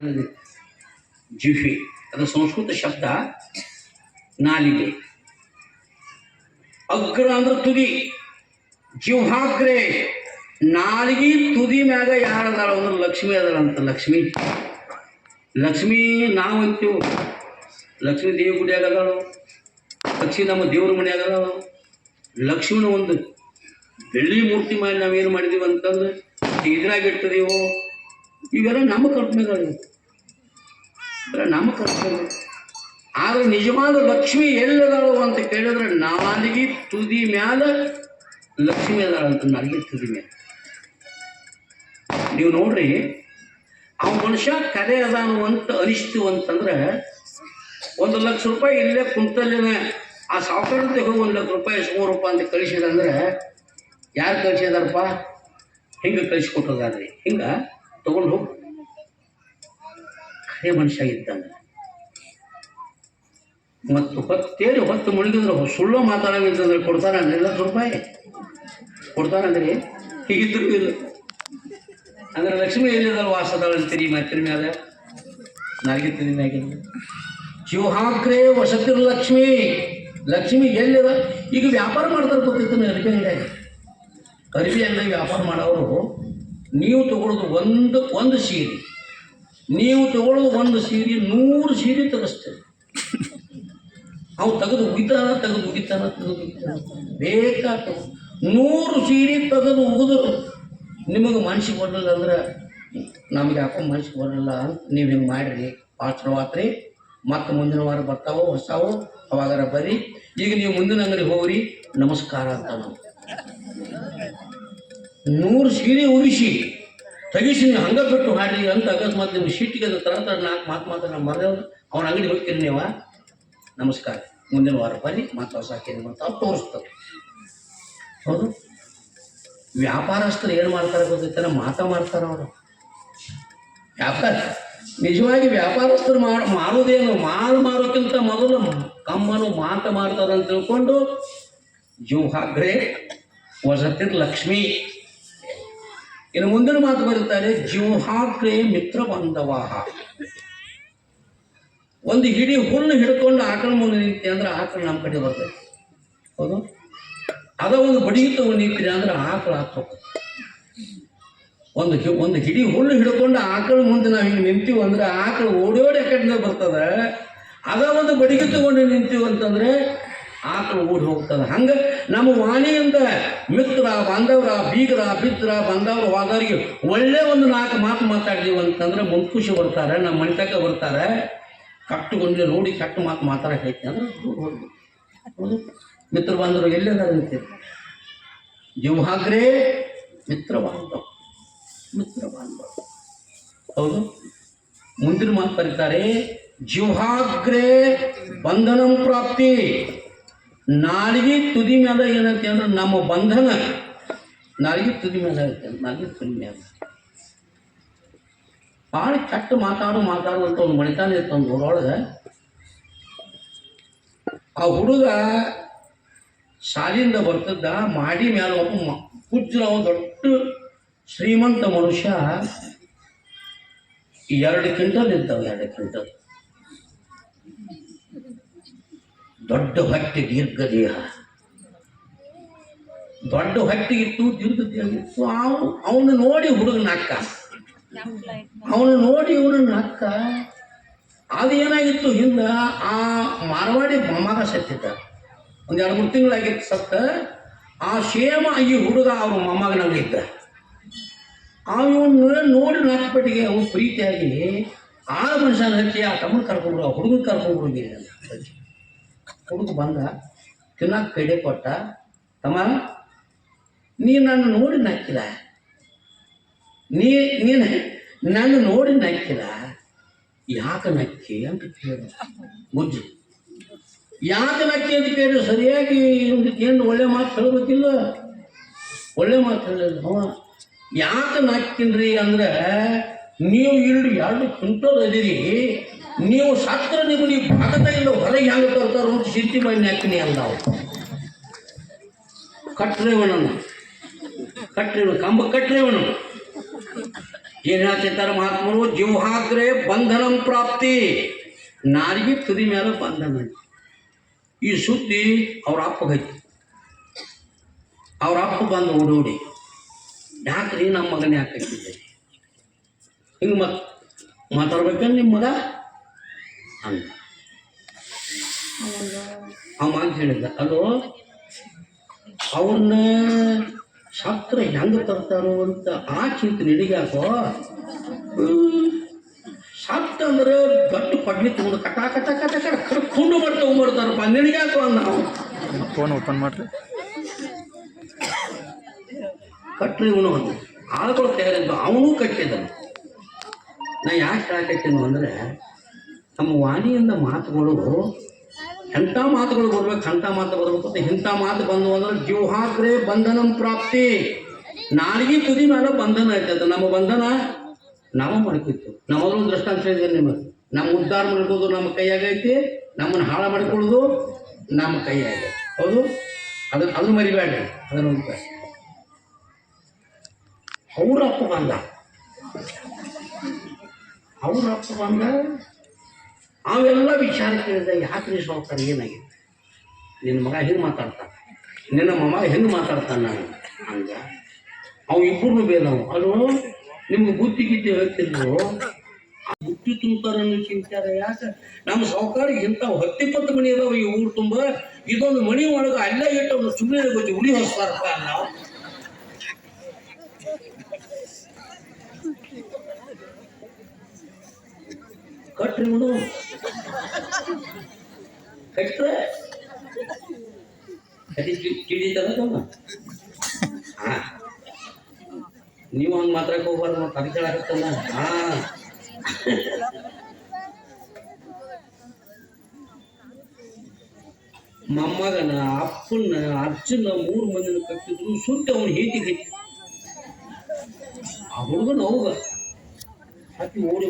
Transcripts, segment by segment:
जिह्वे ಅದು ಸಂಸ್ಕೃತ ಶಬ್ದ ನಾಲಿಗೆ. ಅಗ್ರ ಅಂದ್ರೆ ತುದಿ, ಜಿಹ್ವಾಗ್ರೆ ನಾಲಿಗೆ ತುದಿ ಮ್ಯಾಗ ಯಾರದಾಳ ಅಂದ್ರೆ ಲಕ್ಷ್ಮಿ ಅದಳಂತ. ಲಕ್ಷ್ಮಿ ಲಕ್ಷ್ಮಿ ನಾವಂತೀವಿ, ಲಕ್ಷ್ಮೀ ದೇವಿ ಗುಡಿಯಾಗ ಅದಾಳು, ಲಕ್ಷ್ಮಿ ನಮ್ಮ ದೇವ್ರ ಮನೆಯಾಗ ಅದಾಳು. ಲಕ್ಷ್ಮಿನ ಒಂದು ಬೆಳ್ಳಿ ಮೂರ್ತಿ ಮಾಡಿ ನಾವೇನು ಮಾಡಿದೀವಿ ಅಂತಂದ್ರೆ ಇದ್ರಾಗಿರ್ತದೀವೋ, ಇವೆಲ್ಲ ನಮ್ಮ ಕಲ್ಪನೆಗಳು, ನಮ್ಮ ಕಲ್ಪನೆಗಳು. ಆದರೆ ನಿಜವಾದ ಲಕ್ಷ್ಮಿ ಎಲ್ಲದಾಳು ಅಂತ ಕೇಳಿದ್ರೆ ನಾಲಿಗೆ ತುದಿ ಮ್ಯಾಲ ಲಕ್ಷ್ಮಿ ಅದಾಳಂತ. ನಾಲಿಗೆ ತುದಿ ಮ್ಯಾಲ ನೀವು ನೋಡ್ರಿ, ಆ ಮನುಷ್ಯ ಕರೆ ಅದಾನು ಅಂತ ಅನಿಸ್ತು ಅಂತಂದ್ರೆ 1,00,000 ರೂಪಾಯಿ ಇಲ್ಲೇ ಕುಂತಲ್ಲಿನ ಆ ಸಾವುಕಾರ ತೆಗೋ 1,00,000 ರೂಪಾಯಿ $3 ರೂಪಾಯಿ ಅಂತ ಕಳಿಸಿದಂದ್ರೆ ಯಾರು ಕಳಿಸಿದಾರಪ್ಪ? ಹಿಂಗೆ ಕಳಿಸ್ಕೊಟ್ಟದಾದ್ರಿ, ಹಿಂಗೆ ತಗೊಂಡು ಹೋಗಿ ಕರೆ ಮನುಷ್ಯ ಇದ್ದಾನೆ. ಮತ್ತು ಹೊತ್ತು ಮುಳುಗಿದ್ರೆ ಸುಳ್ಳು ಮಾತಾಡೋಂಗಿದ್ರೆ ಕೊಡ್ತಾರ ಅಂದ್ರೆ 1,00,000 ರೂಪಾಯಿ ಕೊಡ್ತಾರಂದ್ರಿ. ಹೀಗಿದ್ರು ಇಲ್ಲ ಅಂದ್ರೆ ಲಕ್ಷ್ಮಿ ಎಲ್ಲಿದ್ದಾಳೆ ವಾಸದಾಳ ಅಂತೀರಿ. ಮಾತಿನ ಮ್ಯಾಲ ನಾಗಿರ್ತೀನಿ ಮ್ಯಾಗಿಂದ ಶಿವಹಾಕ್ರೆ ವಸತಿರ್ ಲಕ್ಷ್ಮಿ. ಲಕ್ಷ್ಮಿ ಎಲ್ಲಿದ? ಈಗ ವ್ಯಾಪಾರ ಮಾಡ್ತಾರೆ ಗೊತ್ತಿತ್ತು ಅರಿಬಿ ಅಂಗಡಿಯಾಗ. ಅರಿಬಿ ಅಂಗಡಿಯಾಗ ವ್ಯಾಪಾರ ಮಾಡೋರು ನೀವು ತಗೊಳ್ಳೋದು ಒಂದು ಸೀರೆ, ನೀವು ತಗೊಳ್ಳೋದು ಒಂದು ಸೀರೆ 100 ಸೀರೆ ತೆಗೆಸ್ತೇವೆ. ಅವು ತೆಗೆದು ಉಗಿತಾನ ಬೇಕಾದ 100 ಸೀರೆ ತೆಗೆದು ಉಗಿದ್ರು ನಿಮಗೆ ಮನ್ಸಿಗೆ ಬರಲಿಲ್ಲ ಅಂದ್ರೆ ನಮಗೆ ಯಾಕೋ ಮನ್ಸಿಗೆ ಬರಲಿಲ್ಲ ಅಂತ ನೀವು ಹಿಂಗೆ ಮಾಡಿರಿ, ಪಾತ್ರವಾತ್ರಿ. ಮತ್ತು ಮುಂದಿನ ವಾರ ಬರ್ತಾವೋ ಹೊಸಾವೋ, ಅವಾಗಾರ ಬರ್ರಿ. ಈಗ ನೀವು ಮುಂದಿನ ಅಂಗಡಿ ಹೋಗ್ರಿ, ನಮಸ್ಕಾರ ಅಂತ ನಾವು 100 ಸೀರೆ ಉರಿಸಿ ತೆಗಿಸಿ ಹಂಗೆ ಬಿಟ್ಟು ಹಾಡ್ರಿ ಅಂತ ಅಕಸ್ಮಾತ್ ನಿಮ್ಮ ಶೀಟಿಗೆ ಅದು ತರ 4 ಮಾತು ನಾವು ಮರೆಯೋದು ಅವ್ನ ಅಂಗಡಿ ಹೋಗ್ತೀರಿ ನೀವ, ನಮಸ್ಕಾರ, ಮುಂದಿನ ವಾರ ಬರ್ರಿ, ಮತ್ತು ಹೊಸ ಕೇಳಿ ಬರ್ತಾವೆ ತೋರಿಸ್ತವೆ. ಹೌದು, ವ್ಯಾಪಾರಸ್ಥರು ಏನು ಮಾಡ್ತಾರೆ ಗೊತ್ತೈತೆ? ಮಾತಾಡ್ತಾರೆ ಅವರು. ವ್ಯಾಪಾರ ನಿಜವಾಗಿ ವ್ಯಾಪಾರಸ್ಥರು ಮಾರೋದೇನು, ಮಾರೋಕ್ಕಿಂತ ಮೊದಲು ಕಮ್ಮನು ಮಾಡ್ತಾರೆ ಅಂತ ತಿಳ್ಕೊಂಡು ಜಿಹ್ವಾಗ್ರೆ ವಸತಿರ್ ಲಕ್ಷ್ಮಿ. ಇನ್ನು ಮುಂದಿನ ಮಾತು ಬರುತ್ತಾರೆ, ಜಿಹ್ವಾಗ್ರೆ ಮಿತ್ರ ಬಾಂಧವಾಹ. ಒಂದು ಹಿಡಿ ಹುಲ್ಲು ಹಿಡ್ಕೊಂಡು ಆಕಳ ಮುಂದೆ ನಿಂತಿ ಅಂದ್ರೆ ಆಕಳ ನಮ್ಮ ಕಡೆ ಬರ್ತದೆ. ಹೌದು, ಅದ ಒಂದು ಬಡಿ ತಗೊಂಡು ನಿಂತಿರಿ ಅಂದ್ರೆ ಆಕಳ ಹಾಕ್ಬೇಕು. ಒಂದು ಹಿಡಿ ಹುಲ್ಲು ಹಿಡ್ಕೊಂಡು ಆಕಳ ಮುಂದೆ ನಾವು ಹಿಂಗೆ ನಿಂತೀವಿ ಅಂದ್ರೆ ಆಕಳ ಓಡೋಡಿ ಆ ಕಡೆ ಬರ್ತದೆ. ಅದ ಒಂದು ಬಡಿಗೆ ತಗೊಂಡು ನಿಂತೀವಿ ಅಂತಂದ್ರೆ ಆಕಳ ಓಡಿ ಹೋಗ್ತದೆ. ಹಂಗೆ ನಮ್ಮ ವಾಣಿಯಿಂದ ಮಿತ್ರ ಬಾಂಧವ್ರ, ಬೀಗರ ಬಿದ್ರ ಬಾಂಧವ್ರ ಹೋದವ್ರಿಗೆ ಒಳ್ಳೆ ಒಂದು 4 ಮಾತು ಮಾತಾಡಿದೀವಿ ಅಂತಂದ್ರೆ ಮುಂಖುಷಿ ಬರ್ತಾರೆ, ನಮ್ಮ ಮನೆತಕ್ಕ ಬರ್ತಾರೆ. ಕಟ್ಟುಗೊಂಡ್ರೆ ನೋಡಿ ಕಟ್ಟು ಮಾತು ಮಾತಾಡೋಕೈತಿ ಅಂದ್ರೆ ಹೌದು. ಮಿತ್ರ ಬಾಂಧವರು ಎಲ್ಲೆಲ್ಲ ಅಂತೀರಿ? ಜಿಹ್ವಾಗ್ರೆ ಮಿತ್ರ ಬಾಂಧವ. ಹೌದು, ಮುಂದಿನ ಮಾತು ಬರೀತಾರೆ, ಜಿಹ್ವಾಗ್ರೆ ಬಂಧನಂ ಪ್ರಾಪ್ತಿ. ನಾಲಿಗೆ ತುದಿ ಮೇಲೆ ಏನೈತಿ ಅಂದ್ರೆ ನಮ್ಮ ಬಂಧನ ನಾಲಿಗೆ ತುದಿ ಮೇಲೆ ಐತೆ. ನಾಲಿಗೆ ತುದಿ ಮೇಲೆ ಭಾಳ ಕೆಟ್ಟ ಮಾತಾಡುವಂಥ ಒಂದು ಮಣಿತಾನ ಇತ್ತು ಒಂದು ಊರೊಳಗೆ. ಆ ಹುಡುಗ ಶಾಲಿಂದ ಬರ್ತಿದ್ದ, ಮಾಡಿ ಮೇಲೆ ಒಬ್ಬ ಕುಜ್ರ ದೊಡ್ಡ ಶ್ರೀಮಂತ ಮನುಷ್ಯ 2 ಕ್ವಿಂಟಲ್ ಇದ್ದಾವೆ. 2 ಕ್ವಿಂಟಲ್ ದೊಡ್ಡ ಹೊಟ್ಟೆ, ದೀರ್ಘ ದೇಹ, ದೊಡ್ಡ ಹೊಟ್ಟೆಗಿತ್ತು, ದೀರ್ಘ ದೇಹ ಇತ್ತು. ಅವನು ನೋಡಿ ಹುಡುಗ ನಕ್ಕ, ಅವನು ನೋಡಿ ಇವನು ನಕ್ಕ. ಅದು ಏನಾಗಿತ್ತು, ಹಿಂದೆ ಆ ಮಾರವಾಡಿ ಮೊಮ್ಮಗ ಸತ್ತಿದ್ದ, 1-2-3 ತಿಂಗಳಾಗಿತ್ತು ಸತ್ತ. ಆ ಶೇಮ ಈ ಹುಡುಗ ಅವ್ರ ಮೊಮ್ಮಗನಲ್ಲಿದ್ದ. ಅವನು ನೋಡಿ ನಾಲ್ಕಪಟ್ಟಿಗೆ ಅವನು ಪ್ರೀತಿಯಾಗಿ ಆ ಮನುಷ್ಯನ ಹಚ್ಚಿ ಆ ತಮ್ಮನ ಕರ್ಕೊಂಡ್ರು, ಆ ಹುಡುಗನ ಕರ್ಕೊಂಡ್ರು. ಹುಡುಗ ಬಂದ, ತಿನ್ನಕ್ಕೆ ಕೈಡೆ ಕೊಟ್ಟ. ತಮ್ಮ, ನೀ ನನ್ನ ನೋಡಿ ನಕ್ಕಿಲ್ಲ, ನೀನು ನನ್ನ ನೋಡಿ ನಕ್ಕಿಲ್ಲ, ಯಾಕೆ ನಕ್ಕಿ ಅಂತ ಕೇಳಿ ಮುಜ್ಜು. ಯಾಕೆ ನಕ್ಕಿ ಅಂತ ಕೇಳಿ ಸರಿಯಾಗಿ ಏನು ಒಳ್ಳೆ ಮಾತು ಹೇಳಬೇಕಿಲ್ಲ, ಒಳ್ಳೆ ಮಾತು ಹೇಳಿಲ್ಲ. ಅವ ಯಾಕೆ ನಕ್ಕಿನ್ರಿ ಅಂದ್ರೆ, ನೀವು ಇಲ್ಲಿ 2 ಕ್ವಿಂಟಲ್ ಅದಿರಿ, ನೀವು ಸತ್ರ ನಿಮಗೆ ಭಾಗದಾಗಿಲ್ಲ ಹೊರಗೆ ಹೆಂಗೆ ತರ್ತಾರ ಅಂತ ಸಿದ್ಧಿ ಮಾಡಿ ನಾಕಿನಿ ಅಂದಾವು. ಕಟ್ರೇವಣ ಕಂಬ ಕಟ್ರೇವಣ ಏನ್ ಹೇಳ್ತಿರ್ತಾರೆ ಮಹಾತ್ಮರು, ಜಿವ್ಹಾಗ್ರೆ ಬಂಧನಂ ಪ್ರಾಪ್ತಿ, ನಾರಿಗೆ ತುದಿ ಮೇಲೆ ಬಂಧನ. ಈ ಸುದ್ದಿ ಅವ್ರ ಅಪ್ಪಗೈತಿ. ಅವ್ರ ಅಪ್ಪ ಬಂದು ಓಡೋಡಿ, ಯಾಕ್ರಿ ನಮ್ಮ ಮಗನ ಯಾಕೆ ಕಟ್ಟಿದ್ದೆ ಹಿಂಗೆ ಮಾತಾಡ್ಬೇಕಂದ್ರೆ ನಿಮ್ಮ ಮಗ ಅಂತ ಅವ ಅಂತ ಹೇಳಿದ್ದ. ಅದು ಅವ್ರನ್ನ ಸತ್ರ ಹೆಂಗೆ ತರ್ತಾರೋ ಅಂತ ಆ ಚಿಂತೆ ನಿಡಿಗಾಕೋ. ಸತ್ತ ಅಂದ್ರೆ ಗಟ್ಟು ಪಡ್ಲಿ ತಗೊಂಡು ಕಟ ಕಟ ಕಟ ಕಟ ಕರ್ಕೊಂಡು ಮಾಡಿ ತಗೊಂಡ್ಬರ್ತಾರಪ್ಪ, ನಿಡಿಗಾಕೋ ಅಂದ. ನಾವು ಫೋನ್ ಓಪನ್ ಮಾಡ್ರಿ, ಕಟ್ಟಲಿ ಇವನು ಒಂದು ಆಳುಗಳು ತೆಗೆದಿದ್ದು ಅವನೂ ಕಟ್ಟಿದ್ದನು. ನಾ ಯಾಕೆ ಹೇಳಕತ್ತೀನು ಅಂದರೆ, ನಮ್ಮ ವಾಣಿಯಿಂದ ಮಾತುಗಳು ಎಂಥ ಮಾತುಗಳು ಬರ್ಬೇಕು, ಅಂಥ ಮಾತು ಬರ್ಬೇಕು ಅಂತ. ಇಂಥ ಮಾತು ಬಂದು ಅಂದ್ರೆ ಜಿವ್ಹಾಗ್ರೆ ಬಂಧನಂ ಪ್ರಾಪ್ತಿ, ನಾಳೆಗೆ ತುದಿ ಮೇಲೆ ಬಂಧನ ಆಯ್ತದ. ನಮ್ಮ ಬಂಧನ ನಾವು ಮಾಡ್ಕಿತ್ತು. ನಮ್ಮದ್ರೊಂದು ದೃಷ್ಟಾಂತ ಹೇಳಿದ್ದೇನೆ ನಿಮಗೆ. ನಮ್ಮ ಉದ್ಧಾರ ಮಾಡ್ಬೋದು ನಮ್ಮ ಕೈಯಾಗೈತಿ, ನಮ್ಮನ್ನು ಹಾಳು ಮಾಡ್ಕೊಳ್ಳೋದು ನಮ್ಮ ಕೈಯಾಗ. ಹೌದು, ಅದನ್ನು ಮರಿಬೇಡ್ರಿ. ಅದನ್ನು ಅವ್ರಪ್ಪ ಬಂದ ಅವೆಲ್ಲ ವಿಚಾರ ಕೇಳಿದ. ಯಾಕ್ರಿ ಸಾವುಕಾರ ಏನಾಗಿದೆ, ನಿನ್ನ ಮಗ ಹೆಂಗೆ ಮಾತಾಡ್ತಾನೆ, ನಿನ್ನ ಮೊಮ್ಮ ಹೆಂಗೆ ಮಾತಾಡ್ತಾನೆ ನಾನು ಹಂಗೆ. ಅವು ಇಬ್ಬರು ಬೇದವು. ಅದು ನಿಮ್ಗೆ ಬುದ್ಧಿ ಗಿದ್ದಿ ಹೇಳ್ತಿದ್ರು, ಆ ಬುದ್ಧಿ ತುಂಬ್ತಾರನ್ನು ಚಿಂತಾರ. ಯಾಕೆ ನಮ್ಮ ಸಾವುಕಾರಿಗೆ ಇಂಥ 10-20 ಮಣಿ ಅದಾವ ಈ ಊರು ತುಂಬ. ಇದೊಂದು ಮಣಿ ಒಳಗೆ ಅಲ್ಲೇ ಇಟ್ಟು ಒಂದು ಸುಮ್ಮನೆ ಗೊತ್ತಿ ಉಳಿ ಹೊಸ್ತಾರಪ್ಪ ನಾವು. ಕಟ್ರಿ ಬಿಡು, ಕಟ್ರೆ ತಿಳಿತದ. ಹಾ, ನೀವು ಹಂಗೆ ಮಾತ್ರಕ್ಕೆ ಹೋಗ್ಬಾರ್ದು, ಮತ್ತೆ ಅದಕ್ಕೆ ಹೇಳಕತ್ತಲ್ಲ. ಹಾ, ಮೊಮ್ಮಗನ ಅಪ್ಪನ ಅರ್ಜುನ 3 ಮಂದಿನ ಕಟ್ಟಿದ್ರು. ಸುಟ್ಟಿ ಅವನು ಹೇಟಿಗೆ ಆ ಹುಡುಗನ ಹೋಗ ಹತ್ತಿ ಓಡಿ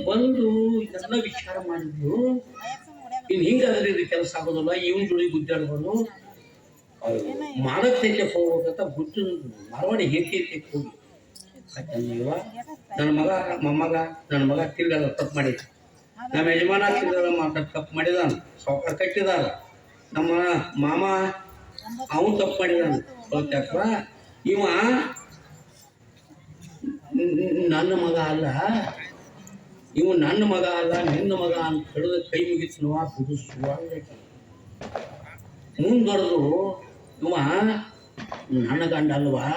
ಬಂದು ಇದೆಲ್ಲ ವಿಚಾರ ಮಾಡಿದ್ರು. ಇನ್ನು ಹಿಂಗಾದ್ರೆ ಇದು ಕೆಲಸ ಆಗೋದಿಲ್ಲ, ಇವನ್ ಜೋಡಿ ಗುದ್ದಾಡ್ಬಾರ್ದು, ಮಾಡಕ್ಕೆ ಹೋಗ್ಬೇಕಂತ ಬುಟ್ಟು ಮಾರವಾಡಿ ಹೇಗೆ ಹೋಗಿ ಯಾಕಂದ್ರೆ ನನ್ನ ಮಗ ತಿರ್ಗಾದ ತಪ್ಪು ಮಾಡಿದ. ನಮ್ಮ ಯಜಮಾನ ತಿರ್ಗಾದ ತಪ್ಪು ಮಾಡಿದಾನ. ಸಾವುಕಾರ ಕಟ್ಟಿದಾರ. ನಮ್ಮ ಮಾಮ ಅವನು ತಪ್ಪು ಮಾಡಿದಾನ. ಯಾಕ ಇವ ನನ್ನ ಮಗ ಅಲ್ಲ, ನಿನ್ನ ಮಗ ಅಂತ ಹೇಳಿದ ಕೈ ಮುಗಿತು. ಮುಂದೊರೆದು ಇವ ನನ್ನ ಗಂಡ ಅಲ್ವಾ,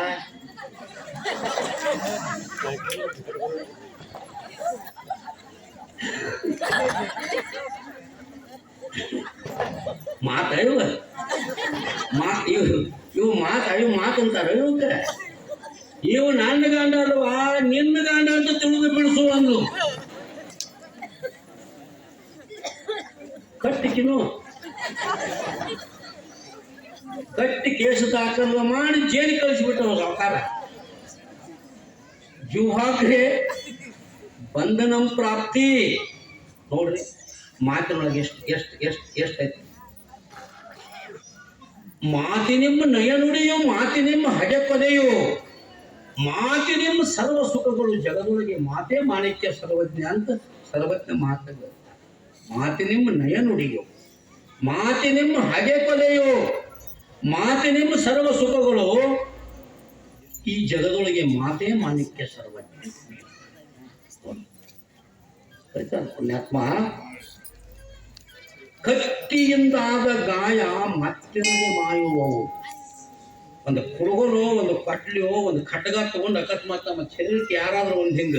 ಮಾತಂತಾರ ಇವಕ್ಕೆ. ಇವು ನನ್ನ ಗಂಡ ಅಲ್ವಾ, ನಿನ್ನ ಗಂಡ ಅಂತ ತಿಳಿದು ಬಿಡಿಸು ಅಂದು ಕಟ್ಟಿ ಕೇಸು ದಾಖಲ ಮಾಡಿ ಜೈಲಿಗೆ ಕಳಿಸಿಬಿಟ್ಟವ ಸಾವುಕಾರ. ಜಿವ್ಹಾಗ್ರೆ ಬಂಧನಂ ಪ್ರಾಪ್ತಿ. ನೋಡ್ರಿ ಮಾತಿನೊಳಗೆ ಎಷ್ಟೈತಿ. ಮಾತಿನಿಮ್ಮ ನಯ ನುಡಿಯೋ, ಮಾತಿನಿಮ್ಮ ಹಗೆ ಪದೆಯೋ, ಮಾತಿನಿಮ್ಮ ಸರ್ವ ಸುಖಗಳು ಜಗದೊಳಗೆ, ಮಾತೇ ಮಾಣಿಕ್ಯ ಸರ್ವಜ್ಞ ಅಂತ ಸರ್ವಜ್ಞ ಮಾತುಗಳು. ಮಾತಿನಿಮ್ಮ ನಯ ನುಡಿಯೋ, ಮಾತಿನಿಮ್ಮ ಹಗೆ ಪದೆಯೋ, ಮಾತಿನಿಮ್ಮ ಸರ್ವ ಸುಖಗಳು, ಈ ಜಗದೊಳಗೆ ಮಾತೇ ಮಾಣಿಕ್ಯ ಸರ್ವಜ್ಞ. ಪುಣ್ಯಾತ್ಮ, ಕತ್ತಿಯಿಂದಾದ ಗಾಯ ಮತ್ತಿರದೆ ಮಾಯುವವು. ಒಂದು ಕುಡುಗೋಲು, ಒಂದು ಕಟ್ಲಿಯೋ, ಒಂದು ಖಡ್ಗ ತಗೊಂಡು ಅಕಸ್ಮಾತ್ ನಮ್ಮ ಶರೀರಕ್ಕೆ ಯಾರಾದ್ರೂ ಒಂದು ಹಿಂಗ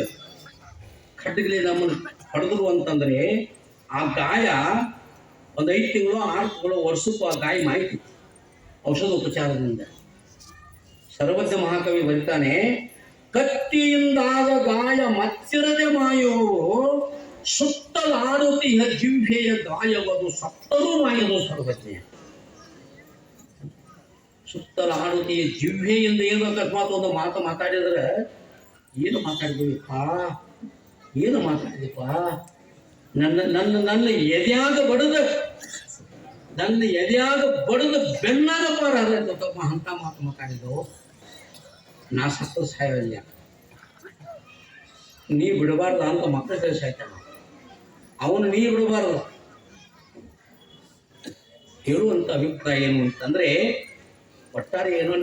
ಖಡ್ಗಲಿ ನಮ್ಮನ್ನು ಹೊಡೆದ್ರು ಅಂತಂದ್ರೆ ಆ ಗಾಯ ಒಂದು 5 ತಿಂಗಳು 6 ತಿಂಗಳು ವರ್ಷಕ್ಕೂ ಆ ಗಾಯ ಮಾಹಿತಿ ಔಷಧ ಉಪಚಾರದಿಂದ. ಸರ್ವಜ್ಞ ಮಹಾಕವಿ ಬರೀತಾನೆ, ಕತ್ತಿಯಿಂದಾದ ಗಾಯ ಮತ್ತಿರದೆ ಮಾಯುವವು, ಸುತ್ತಲಾಡುತ್ತೀಯ ಜಿಹ್ವೆಯ ಗಾಯವದು ಸತ್ತರೂ ಮಾಯದು ಸರ್ವಜ್ಞ. ಸುತ್ತಲಾಡುತ್ತೀಯ ಜಿಹ್ವೆಯಿಂದ ಏನು ಅಕಸ್ಮಾತ್ ಒಂದು ಮಾತಾಡಿದ್ರೆ, ಏನು ಮಾತಾಡಿದೀವಿಪ್ಪ, ನನ್ನ ಎದೆಯಾಗ ಬಡದ ಬೆನ್ನಾಗ ಪಾರ ಅಂತ ಮಾತು ಮಾತಾಡಿದ್ದು. ನಾ ಸತ್ತ ಸಾಯವಲ್ಲ, ನೀ ಬಿಡಬಾರ್ದ ಅಂತ ಮಕ್ಕಳು ಕಳಿಸಾಯ್ತಾನ. ಅವನು ನೀ ಬಿಡಬಾರ್ದು. ಹೇಳುವಂತ ಅಭಿಪ್ರಾಯ ಏನು ಅಂತಂದ್ರೆ, ಒಟ್ಟಾರೆ ಏನು,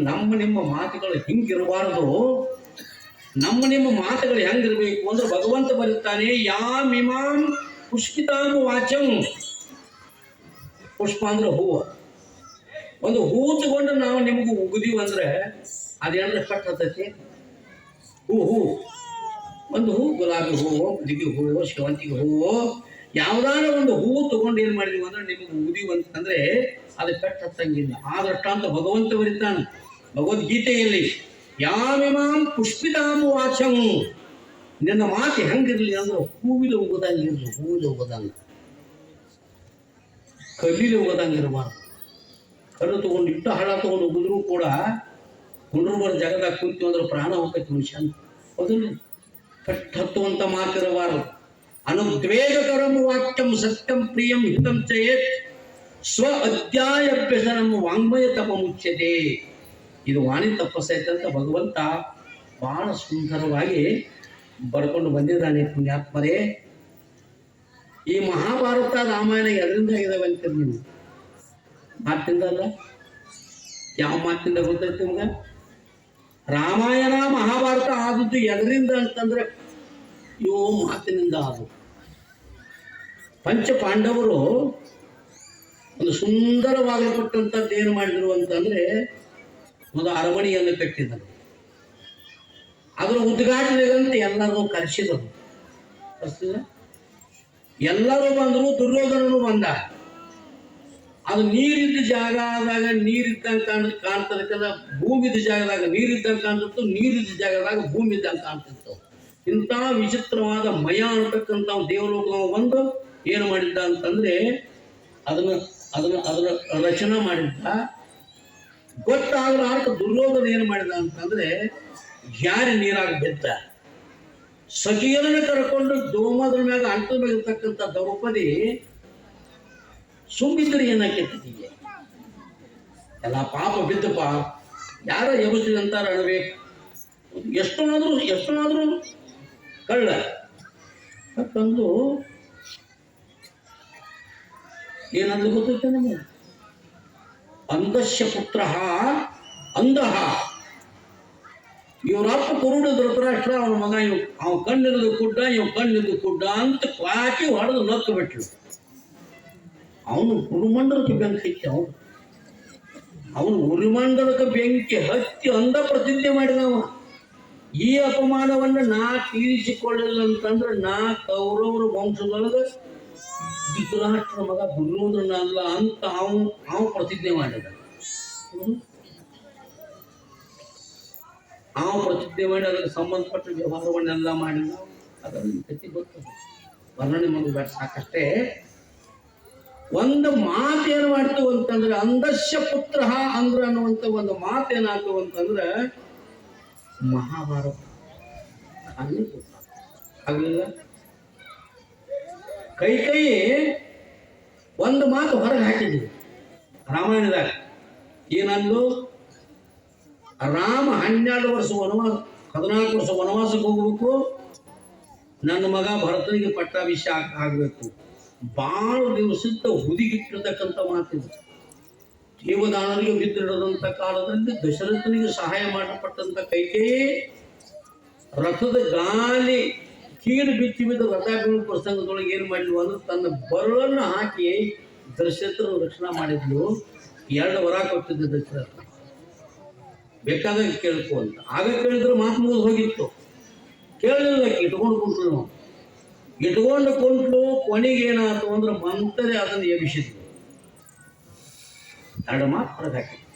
ನಿಮ್ಮ ಮಾತುಗಳು ಹಿಂಗಿರಬಾರದು. ನಿಮ್ಮ ಮಾತುಗಳು ಹೆಂಗಿರ್ಬೇಕು ಅಂದ್ರೆ, ಭಗವಂತ ಬರುತ್ತಾನೆ, ಯಾಮಿಮಾಂ ಪುಷ್ಪಿತಾಂ ವಾಚಂ. ಪುಷ್ಪ ಅಂದ್ರೆ ಹೂವು. ಒಂದು ಹೂವು ತಗೊಂಡು ನಾವು ನಿಮಗೂ ಉಗಿದೀವಿ ಅಂದ್ರೆ ಅದೇನಂದ್ರೆ ಕಟ್ ಹತ್ತೈತಿ. ಹೂ ಒಂದು ಹೂ, ಗುಲಾಬಿ ಹೂವು, ದಿಗಿ ಹೂವು, ಸೇವಂತಿಗೆ ಹೂವು, ಯಾವ್ದಾರ ಒಂದು ಹೂವು ತಗೊಂಡು ಏನ್ ಮಾಡಿದೀವಿ ಅಂದ್ರೆ ನಿಮಗೆ ಉಗಿದೀವಿ ಅಂತಂದ್ರೆ ಅದು ಕಟ್ ಹತ್ತಂಗಿಲ್ಲ. ಆದಷ್ಟ ಅಂತ ಭಗವಂತ ಬರೀತಾನೆ ಭಗವದ್ಗೀತೆಯಲ್ಲಿ, ಯಾಮಿಮಾಂ ಪುಷ್ಪಿತಾಂ ವಾಚಂ. ನಿನ್ನ ಮಾತು ಹೆಂಗಿರ್ಲಿ ಅಂದ್ರೆ ಹೂವಿನ ಉಗದಂಗಿರ್ಲಿ, ಹೂವಿನ ಉಗದಂಗ, ಕಲ್ಲಿನ ಉಗದಂಗಿರ್ಬಾರ್ದು. ಕಲ್ಲು ತಗೊಂಡು ಇಟ್ಟು ಹಳ ತಗೊಂಡು ಉಗಿದ್ರು ಕೂಡ ಕುಂಡ್ರಬಾರ್ದು. ಜಾಗದಾಗ ಕುಂತೀವಿ ಅಂದ್ರೆ ಪ್ರಾಣ ಹೋಗ್ತೈತಿ ಮನುಷ್ಯ. ಹೌದಿಲ್ಲ? ಕಟ್ ಹತ್ತುವಂತ ಮಾತಿರಬಾರದು. ಅನುದ್ವೇಗಕರಂ ವಾಕ್ಯಂ ಸತ್ಯಂ ಪ್ರಿಯಂ ಹಿತಂ ಚಯೇತ್ ಸ್ವ ಅಧ್ಯಾಯಭ್ಯಸನಂ ವಾಂಗ್ಮಯ ತಪ ಮುಚ್ಯತೆ. ಇದು ವಾಣಿ ತಪಸ್ಸೈತೆ ಅಂತ ಭಗವಂತ ಬಹಳ ಸುಂದರವಾಗಿ ಬರ್ಕೊಂಡು ಬಂದಿದ್ದಾನೆ. ಪುಣ್ಯಾತ್ಮರೇ, ಈ ಮಹಾಭಾರತ ರಾಮಾಯಣ ಎದರಿಂದ ಇದಾವೆ ಅಂತೀರಿ ನೀವು? ಮಾತಿಂದ ಅಲ್ಲ. ಯಾವ ಮಾತಿಂದ ಗೊತ್ತೈತಿ ನಿಮ್ಗೆ? ರಾಮಾಯಣ ಮಹಾಭಾರತ ಆದದ್ದು ಎದರಿಂದ ಅಂತಂದ್ರೆ ಇವು ಮಾತಿನಿಂದ ಆದವು. ಪಂಚ ಪಾಂಡವರು ಒಂದು ಸುಂದರವಾಗಿರತಕ್ಕಂಥದ್ದು ಏನು ಮಾಡಿದ್ರು ಅಂತಂದ್ರೆ, ಒಂದು ಅರಮನೆಯನ್ನು ಕಟ್ಟಿದರು. ಅದರ ಉದ್ಘಾಟನೆಗಂತ ಎಲ್ಲರೂ ಕರೆಸಿದರು. ಎಲ್ಲರೂ ಬಂದರು, ದುರ್ಯೋಧನನು ಬಂದ. ಅದು ನೀರಿದ್ದ ಜಾಗದಾಗ ನೀರಿದ್ದಂಗೆ ಕಾಣ್ತದಕ್ಕೆಲ್ಲ, ಭೂಮಿದ ಜಾಗದಾಗ ನೀರಿದ್ದಂಗೆ ಕಾಣ್ತಿತ್ತು, ನೀರಿದ್ದ ಜಾಗದಾಗ ಭೂಮಿ ಇದ್ದಂಗೆ ಕಾಣ್ತಿತ್ತು. ಇಂಥ ವಿಚಿತ್ರವಾದ ಮಯ ಅನ್ನತಕ್ಕಂಥ ದೇವಲೋಕ ಬಂದು ಏನು ಮಾಡಿದ್ದ ಅಂತಂದ್ರೆ ಅದರ ರಚನೆ ಮಾಡಿದ್ದ. ಗೊತ್ತಾಗಲ ಆರ್ಕ ದುರ್ಯೋಧನ ಏನು ಮಾಡಿದ ಅಂತಂದ್ರೆ ಜಾರಿ ನೀರಾಗ ಬಿದ್ದ. ಸಖಿಯರನ್ನ ಕರ್ಕೊಂಡು ದೋಮದ್ರ ಮ್ಯಾಗ ಅಂಟದ ಮ್ಯಾಗ ಇರ್ತಕ್ಕಂಥ ದ್ರೌಪದಿ ಸುಮ್ಮಿದ್ರೆ ಏನಾಕೈತಿಗೆ ಎಲ್ಲ ಪಾಪ ಬಿದ್ದಪ್ಪ. ಯಾರ ಎಬಸ್ತೀವಿ ಅಂತಾರ ಅಣಬೇಕು. ಎಷ್ಟೊನಾದ್ರೂ ಕಳ್ಳ ಯಾಕಂದು ಏನಂದ್ರೆ ಗೊತ್ತೈತೆ ನಮಗೆ, ಅಂಧಸ್ಯ ಪುತ್ರ ಅಂಧಃ. ಇವರಪ್ಪ ಕುರುಡು ಧೃತರಾಷ್ಟ್ರ, ಅವನ ಮಗ ಅವ ಕಣ್ಣಿದ್ದು ಕುಡ್ಡ, ಇವ್ ಕಣ್ಣಿದ್ದು ಕುಡ್ಡ ಅಂತ ಕ್ವಾಕಿ ಹೊಡೆದು ನಕ್ಕು ಬಿಟ್ರು. ಅವನು ಉರುಮಂಡಲಕ್ಕೆ ಬೆಂಕಿ ಹಚ್ಚಿ ಅವನು ಉರುಮಂಡಲಕ್ಕೆ ಬೆಂಕಿ ಹತ್ತಿ ಅಂಧ ಪ್ರತಿಜ್ಞೆ ಮಾಡಿದವ. ಈ ಅಪಮಾನವನ್ನು ನಾ ತೀರಿಸಿಕೊಳ್ಳಿಲ್ಲ ಅಂತಂದ್ರೆ ನಾ ಕೌರವರ ವಂಶದೊಳಗೆ ಧೃತರಾಷ್ಟ್ರ ಮಗ ದುರ್ಯೋಧನ ಅಲ್ಲ ಅಂತ ಅವನು ಪ್ರತಿಜ್ಞೆ ಮಾಡಿದ. ಪ್ರತಿಜ್ಞೆ ಮಾಡಿ ಅದಕ್ಕೆ ಸಂಬಂಧಪಟ್ಟ ವ್ಯವಹಾರವನ್ನೆಲ್ಲ ಮಾಡಿದ. ಅದನ್ನು ಕತಿ ಗೊತ್ತದ, ವರ್ಣನೆ ಮಾಡೋದು ಸಾಕಷ್ಟೇ. ಒಂದು ಮಾತೇನು ಮಾಡ್ತೇವೆ ಅಂತಂದ್ರೆ, ಅಂಧಸ್ಯ ಪುತ್ರ ಅಂದ್ರ ಅನ್ನುವಂಥ ಒಂದು ಮಾತೇನಾಗ್ತವೆ ಅಂತಂದ್ರೆ ಮಹಾಭಾರತ ಆಗಲಿಲ್ಲ. ಕೈ ಒಂದು ಮಾತು ಹೊರಗೆ ಹಾಕಿದ್ವಿ ರಾಮಾಯಣದಾಗ. ಏನಂದು? ರಾಮ 14 ವರ್ಷ ವನವಾಸ, 14 ವರ್ಷ ವನವಾಸಕ್ಕೆ ಹೋಗ್ಬೇಕು, ನನ್ನ ಮಗ ಭರತನಿಗೆ ಪಟ್ಟಾಭಿಷೇಕ ಆಗಬೇಕು. ಭಾಳ ದಿವಸದ ಹುದಿಗಿಟ್ಟಿರ್ತಕ್ಕಂಥ ಮಾತಿದೆ. ದೇವದಾನನಿಗೆ ಬಿದ್ದಿಡದಂಥ ಕಾಲದಲ್ಲಿ ದಶರಥನಿಗೆ ಸಹಾಯ ಮಾಡಲ್ಪಟ್ಟಂಥ ಕೈಕೇಯಿ ರಥದ ಗಾಲಿ ಕೀಡು ಬಿಚ್ಚಿ ಬಿದ್ದ ರಥ ಬೀಳುವ ಪ್ರಸಂಗದೊಳಗೆ ಏನು ಮಾಡಿದ್ಲು ಅಂದ್ರೆ ತನ್ನ ಬರಳನ್ನು ಹಾಕಿ ದಶರಥನ ರಕ್ಷಣೆ ಮಾಡಿದ್ಲು. 2 ವರ ಕೊಟ್ಟಿದ್ದ ದಶರಥ, ಬೇಕಾದಾಗ ಕೇಳ್ಕೊ ಅಂತ. ಆಗ ಕೇಳಿದ್ರೆ ಮಾತು ಮುಗಿದು ಹೋಗಿತ್ತು. ಕೇಳಲಿಲ್ಲ, ಇಟ್ಕೊಂಡು ಕುಂಟ್ಲು. ಕೊನೆಗೆ ಏನಾಯ್ತು ಅಂದ್ರೆ ಮಂತರೇ ಅದನ್ನು ಎಬ್ಬಿಸಿದ್ಲು. 2 ಮಾತು ಹೊರಗೆ ಹಾಕಿದ್ರು.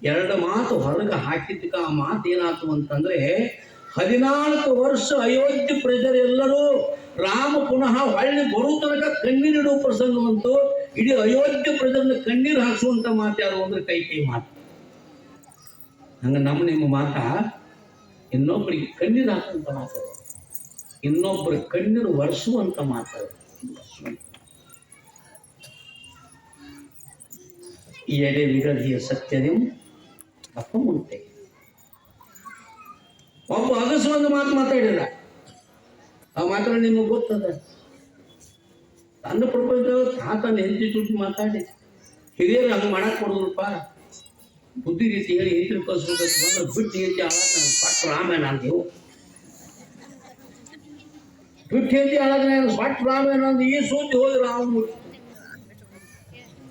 2 ಮಾತು ಹೊರಗೆ ಹಾಕಿದ್ದಕ್ಕೆ ಆ ಮಾತು ಏನಾಯ್ತು ಅಂತಂದ್ರೆ, 14 ವರ್ಷ ಅಯೋಧ್ಯೆ ಪ್ರಜರೆಲ್ಲರೂ ರಾಮ ಪುನಃ ಹೊಳ್ಳಿ ಬರೋ ತನಕ ಕಣ್ಣೀರಿಡುವ ಪ್ರಸಂಗವಂತೂ ಇಡೀ ಅಯೋಧ್ಯೆ ಪ್ರಜರನ್ನ ಕಣ್ಣೀರು ಹಾಕಿಸುವಂತ ಮಾತು ಯಾರು ಅಂದ್ರೆ ಕೈಕೇಯಿ ಮಾತು. ಹಂಗ ನಿಮ್ಮ ಮಾತ ಇನ್ನೊಬ್ಬರಿಗೆ ಕಣ್ಣೀರು ಹಾಕುವಂತ ಮಾತು, ಇನ್ನೊಬ್ಬರ ಕಣ್ಣೀರು ಒರೆಸುವಂತ ಮಾತು. ಎಡೆ ವಿರಳಿಯ ಸತ್ಯದಂ ಅಪಮುಂಟೆ. ಒಬ್ಬ ಅಗಸ ಒಂದು ಮಾತು ಮಾತಾಡಿಲ್ಲ, ಆ ಮಾತ್ರ ನಿಮಗೆ ಗೊತ್ತದ. ನನ್ನ ಪ್ರಪಂಚದಾಗ ತಾತನ ಹೆಂಡತಿ ಜೊತೆ ಮಾತಾಡಿ ಹಿರಿಯರು ಹಂಗೆ ಮಾಡಕ್ ಕೊಡೋದ್ರಪ್ಪ, ಬುದ್ಧಿ ರೀತಿ ಹೇಳಿ ಹೆಂಡತಿ ಕಳ್ಸ್ಬೇಕಂತ ಬಂದ್ರೆ ಬಿಟ್ಟು ಹೆಂಡತಿ ಹಾಳಾಗ ಪಟ್ಟು ರಾಮಾಯಣ ಅಂದೇವು, ಬಿಟ್ಟು ಹೆಂಡತಿ ಹಾಳಾಗ ಪಟ್ಟು ರಾಮಾಯಣ ಅಂದ ಈ ಸೂಚಿ ಹೋದ್ರೆ ಅವನು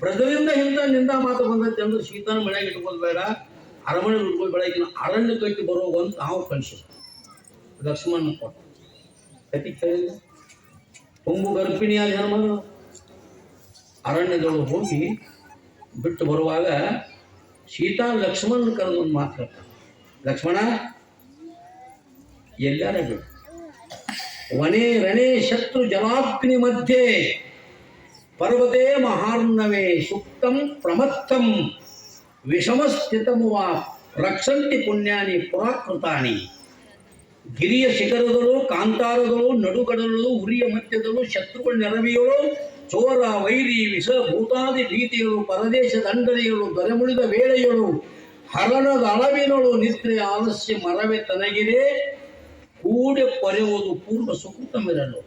ಪ್ರಜರಿಂದ ಹಿಂದ ನಿಂದ ಮಾತು ಬಂದೈತೆ ಅಂದ್ರೆ ಸೀತಾನ ಮನೆಯಾಗ ಇಟ್ಕೋದು ಬೇಡ, ಅರಮನೆ ಉಟ್ಕೊಂಡು ಬೆಳಗಿನ ಅರಣ್ಯ ಕಟ್ಟಿ ಬರೋವಂತ ನಾವು ಕಳಿಸಿ ಲಕ್ಷ್ಮಣ ಕೊಟ್ಟ ಕತಿ ಕೇಳಿಲ್ಲ. ತುಂಬು ಗರ್ಭಿಣಿಯಾದ ಹೆಣ್ಮಗಳು ಅರಣ್ಯದೊಳಗೆ ಹೋಗಿ ಬಿಟ್ಟು ಬರುವಾಗ ಸೀತಾ ಲಕ್ಷ್ಮಣ ಕರೆದು ಒಂದು ಮಾತು ಹೇಳ್ತಾರೆ, ಲಕ್ಷ್ಮಣ ಎಲ್ಲಾರ ಬಿಡು, ವನೇ ರಣೇ ಶತ್ರು ಜಲಾಗ್ನಿ ಮಧ್ಯೆ ಪರ್ವತೆ ಮಹಾರ್ಣವೇ ಸುಪ್ತಂ ಪ್ರಮತ್ತಂ ವಿಷಮಸ್ಥಿತಮುವ ರಕ್ಷಂತಿ ಪುಣ್ಯಾನಿ ಪುರಾಕೃತಾನಿ. ಗಿರಿಯ ಶಿಖರದಳು ಕಾಂತಾರದಳು ನಡುಗಡಲು ಉರಿಯ ಮಧ್ಯದಳು ಶತ್ರುಗಳ ನೆರವಿಯಳು ಚೋರ ವೈರಿ ವಿಷ ಭೂತಾದಿ ಭೀತಿಗಳು ಪರದೇಶ ದಂಡನೆಗಳು ದೊರೆಮುಳಿದ ವೇಳೆಯಳು ಹರಣದ ಅಳವಿನಳು ನಿದ್ರೆ ಆಲಸ್ಯ ಮರವೇ ತನಗಿದೆ ಕೂಡೆ ಪೊರೆಯುವುದು ಪೂರ್ವ ಸುಕೃತಮಿರಲು.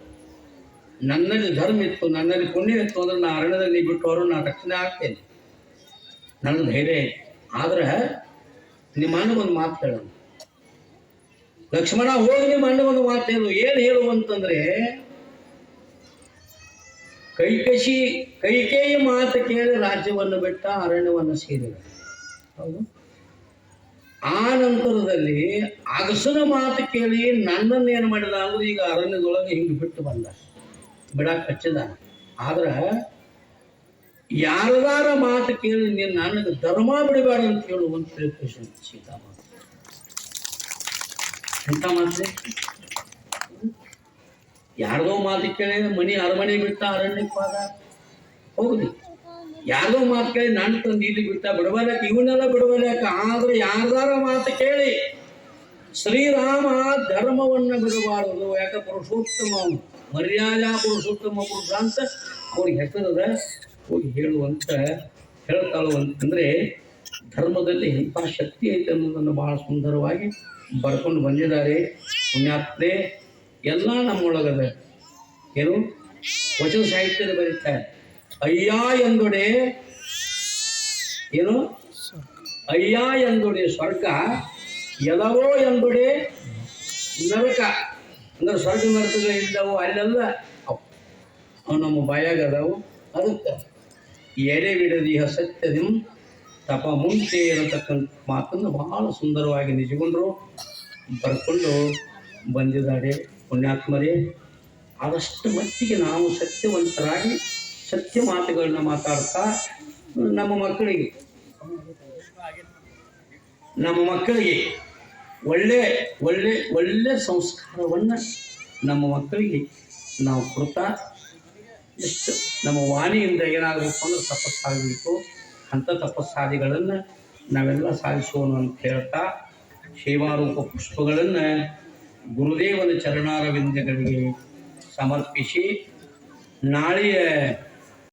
ನನ್ನಲ್ಲಿ ಧರ್ಮ ಇತ್ತು, ನನ್ನಲ್ಲಿ ಪುಣ್ಯ ಇತ್ತು ಅಂದ್ರೆ ನಾ ಅರಣ್ಯದಲ್ಲಿ ಬಿಟ್ಟವರು ನಾ ರಕ್ಷಣೆ ಆಗ್ತೇನೆ, ನನ್ನ ಧೈರ್ಯ ಇದೆ. ಆದ್ರೆ ನಿಮ್ಮ ಅಣ್ಣ ಒಂದು ಮಾತು ಹೇಳೋಣ, ಲಕ್ಷ್ಮಣ ಹೋಗಿ ನಿಮ್ಮ ಅಣ್ಣ ಒಂದು ಮಾತು ಹೇಳು. ಏನು ಹೇಳುವಂತಂದ್ರೆ ಕೈಕೇಯಿ ಮಾತು ಕೇಳಿ ರಾಜ್ಯವನ್ನು ಬಿಟ್ಟ ಅರಣ್ಯವನ್ನು ಸೇರಿದ. ಹೌದು. ಆ ನಂತರದಲ್ಲಿ ಅಗಸನ ಮಾತು ಕೇಳಿ ನನ್ನನ್ನು ಏನು ಮಾಡಿದ ಅಂದ್ರೆ ಈಗ ಅರಣ್ಯದೊಳಗೆ ಹಿಂಗೆ ಬಿಟ್ಟು ಬಂದ, ಬಿಡಕ್ಕೆ ಹಚ್ಚಿದ. ಆದ್ರೆ ಯಾರದಾರ ಮಾತು ಕೇಳಿ ನೀನು ನನಗೆ ಧರ್ಮ ಬಿಡಬೇಡ ಅಂತ ಹೇಳುವಂತ ಹೇಳ್ಕೇಶನ್ ಸೀತಾ ಮಾತು. ಎಂಥ ಮಾತು, ಯಾರ್ದೋ ಮಾತು ಕೇಳಿ ಮನಿ ಅರಮನೆ ಬಿಟ್ಟ ಅರಣ್ಯಕ್ಕೆ ಹೋದ, ಹೋಗುದಿ. ಯಾರ್ದೋ ಮಾತು ಕೇಳಿ ನಾನು ತಂದು ಇಲ್ಲಿ ಬಿಟ್ಟ, ಬಿಡಬಾರ್ಯಾಕ, ಇವನ್ನೆಲ್ಲ ಬಿಡಬಾರ್ಯಾಕ. ಆದ್ರೆ ಯಾರ್ದಾರ ಮಾತು ಕೇಳಿ ಶ್ರೀರಾಮ ಧರ್ಮವನ್ನು ಬಿಡಬಾರದು. ಯಾಕೆ ಪುರುಷೋತ್ತಮ ಮರ್ಯಾದಾ ಪುರುಷೋತ್ತಮ ಪುರುಷ ಅಂತ ಅವ್ರಿಗೆ ಹೆಸರದ ಹೋಗಿ ಹೇಳುವಂತ ಹೇಳ್ತಾಳುವಂತಂದ್ರೆ ಧರ್ಮದಲ್ಲಿ ಎಂಥ ಶಕ್ತಿ ಐತೆ ಅನ್ನೋದನ್ನು ಬಹಳ ಸುಂದರವಾಗಿ ಬರ್ಕೊಂಡು ಬಂದಿದ್ದಾರೆ ಪುಣ್ಯಾತ್ಮೆ. ಎಲ್ಲ ನಮ್ಮೊಳಗದ ಏನು ವಚನ ಸಾಹಿತ್ಯದ ಬರೀತಾರೆ. ಅಯ್ಯ ಎಂದೊಡೆ ಏನು, ಅಯ್ಯ ಎಂದೊಡೆ ಸ್ವರ್ಗ, ಎಲವೋ ಎಂದೊಡೆ ನರಕ. ಅಂದ್ರೆ ಸ್ವರ್ಗ ನರಕಗಳಿದ್ದಾವು ಅಲ್ಲೆಲ್ಲ ಅವು ನಮ್ಮ ಬಾಯಾಗ ಅದಾವು. ಅದಕ್ಕೆ ಎಡೆ ಬಿಡದಿಹ ಸತ್ಯದಿಂ ತಪ ಮುಂಚೆ ಇರತಕ್ಕಂಥ ಮಾತನ್ನು ಬಹಳ ಸುಂದರವಾಗಿ ನಿಜಗೊಂಡ್ರು ಬರ್ಕೊಂಡು ಬಂದಿದ್ದಾರೆ ಪುಣ್ಯಾತ್ಮರೇ. ಆದಷ್ಟು ಮಟ್ಟಿಗೆ ನಾವು ಸತ್ಯವಂತರಾಗಿ ಸತ್ಯ ಮಾತುಗಳನ್ನ ಮಾತಾಡ್ತಾ ನಮ್ಮ ಮಕ್ಕಳಿಗೆ ಒಳ್ಳೆ ಒಳ್ಳೆ ಒಳ್ಳೆ ಸಂಸ್ಕಾರವನ್ನು ನಮ್ಮ ಮಕ್ಕಳಿಗೆ ನಾವು ಕೊಡ್ತಾ ಎಷ್ಟು ನಮ್ಮ ವಾಣಿಯಿಂದ ಏನಾಗಬೇಕು ಅಂದ್ರೆ ತಪಸ್ಸಾಗಬೇಕು. ಅಂಥ ತಪಸ್ಸಾದಿಗಳನ್ನು ನಾವೆಲ್ಲ ಸಾಧಿಸೋಣ ಅಂತ ಹೇಳ್ತಾ ಸೇವಾರೂಪ ಪುಷ್ಪಗಳನ್ನು ಗುರುದೇವನ ಚರಣಾರವಿಂದಗಳಿಗೆ ಸಮರ್ಪಿಸಿ ನಾಳೆಯ